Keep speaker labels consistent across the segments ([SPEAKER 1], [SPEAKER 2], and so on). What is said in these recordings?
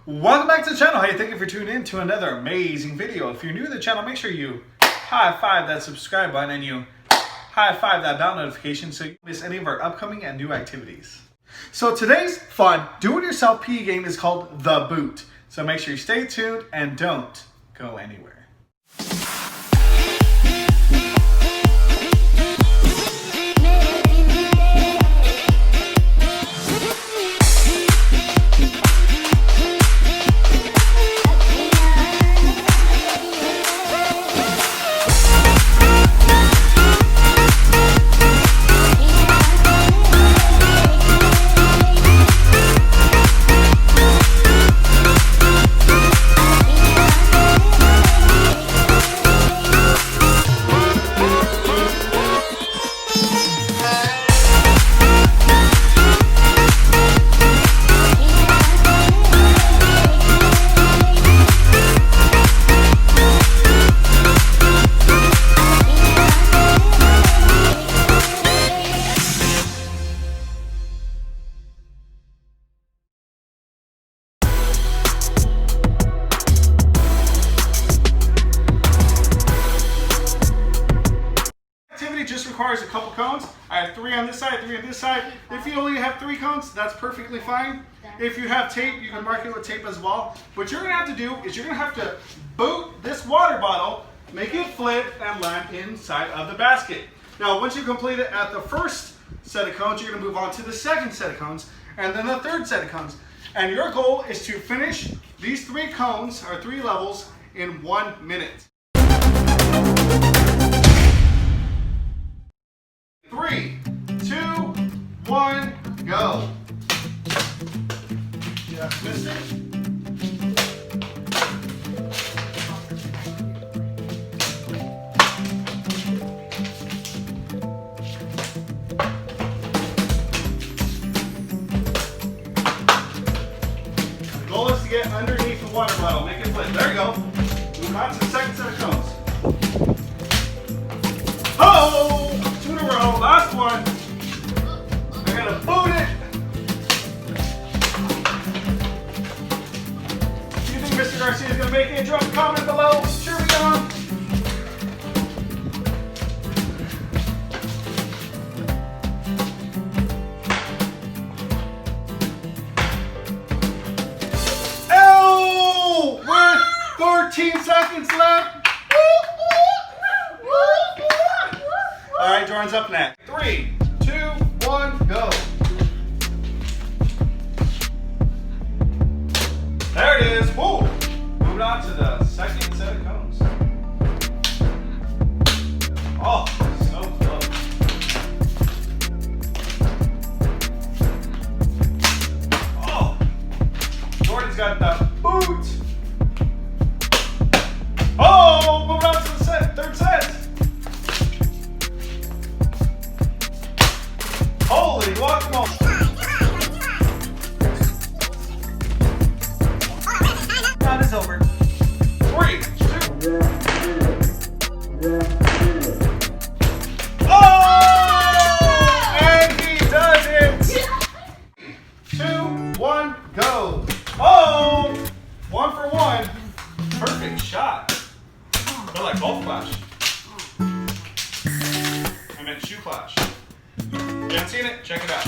[SPEAKER 1] Welcome back to the channel. Hey, thank you for tuning in to another amazing video. If you're new to the channel, make sure you high five that subscribe button and you high five that bell notification so you don't miss any of our upcoming and new activities. So today's fun do-it-yourself PE game is called The Boot. So make sure you stay tuned and don't go anywhere. Just requires a couple cones. I have 3 on this side, 3 on this side. If you only have 3 cones, that's perfectly fine. If you have tape, you can mark it with tape as well. What you're gonna have to do is you're gonna have to boot this water bottle, make it flip and land inside of the basket. Now, once you complete it at the first set of cones, you're gonna move on to the second set of cones and then the third set of cones. And your goal is to finish these 3 cones or 3 levels in 1 minute. 3, 2, 1, go. Just missed it. The goal is to get underneath the water bottle. Make it flip. There you go. Move on to the second set of cones. Oh! 2 in a row, last one. I gotta boot it. Do you think Mr. Garcia is gonna make it? Drop a comment below. Cheer me on. Oh! We're 13 seconds left. All right, Jordan's up next. 3, 2, 1, go. There it is. Whoa. Moving on to the second set of cones. Oh, so close. Oh, Jordan's got the boot. Oh, moving on to the third set. Holy guacamole! That is over. 3, 2. Oh! And he does it! 2, 1, go. Oh! 1 for 1. Perfect shot. They're like golf clash. I meant shoe clash. You haven't seen it? Check it out.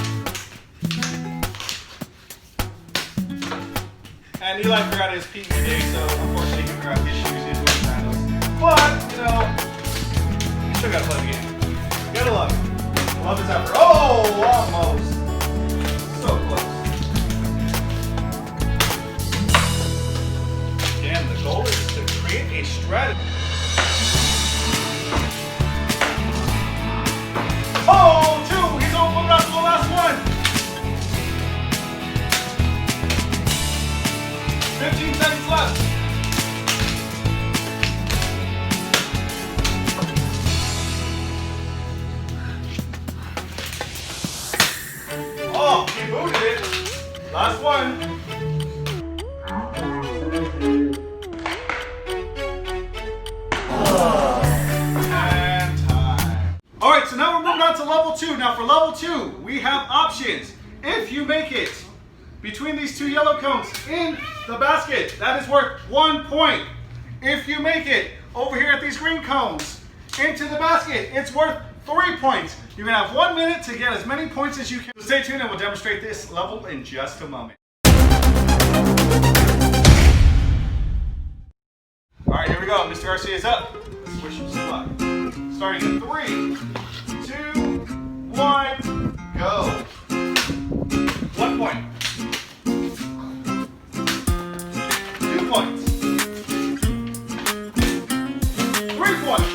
[SPEAKER 1] And Eli forgot his PE today, so unfortunately he forgot his shoes in with sandals. But, you know, you still gotta play the game. You gotta love it. Love his effort. Oh, almost. So close. Again, the goal is to create a strategy. Oh! 15 seconds left. Oh, he booted it. Last one. And time. All right, so now we're moving on to level 2. Now for level 2, we have options. If you make it between these two yellow cones in the basket. That is worth 1 point. If you make it over here at these green cones into the basket, it's worth 3 points. You're gonna have 1 minute to get as many points as you can. So stay tuned and we'll demonstrate this level in just a moment. All right, here we go. Mr. Garcia is up. Switch your spot. Starting in 3, 2, 1, go. 1 point. 2 points. 3 points.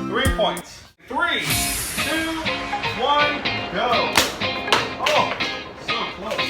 [SPEAKER 1] 3 points. 3, 2, 1, go. Oh, so close.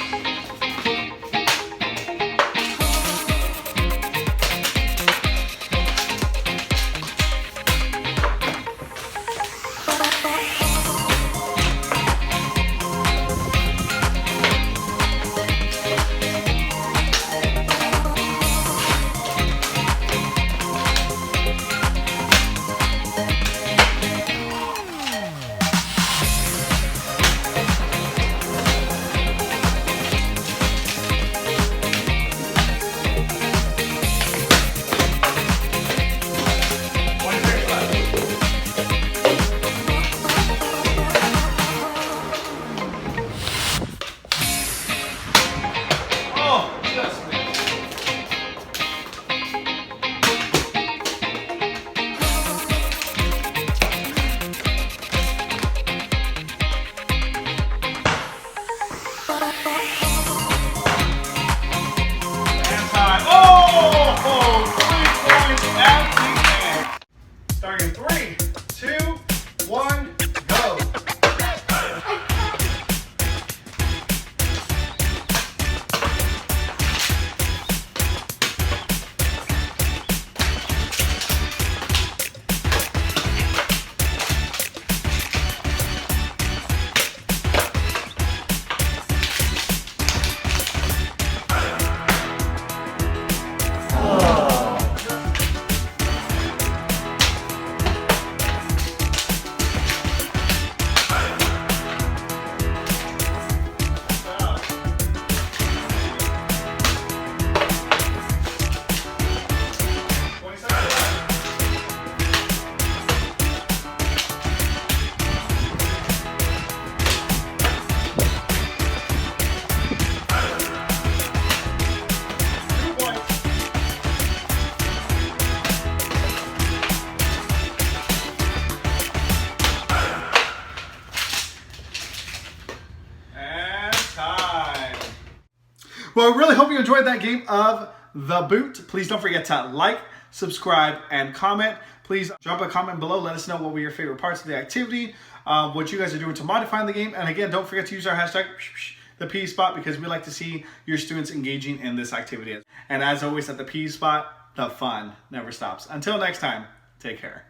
[SPEAKER 1] Starting in 3, 2, 1, go. Well, I really hope you enjoyed that game of The Boot. Please don't forget to like, subscribe, and comment. Please drop a comment below. Let us know what were your favorite parts of the activity, what you guys are doing to modify the game. And again, don't forget to use our hashtag, the P.E Spot, because we like to see your students engaging in this activity. And as always, at the P.E Spot, the fun never stops. Until next time, take care.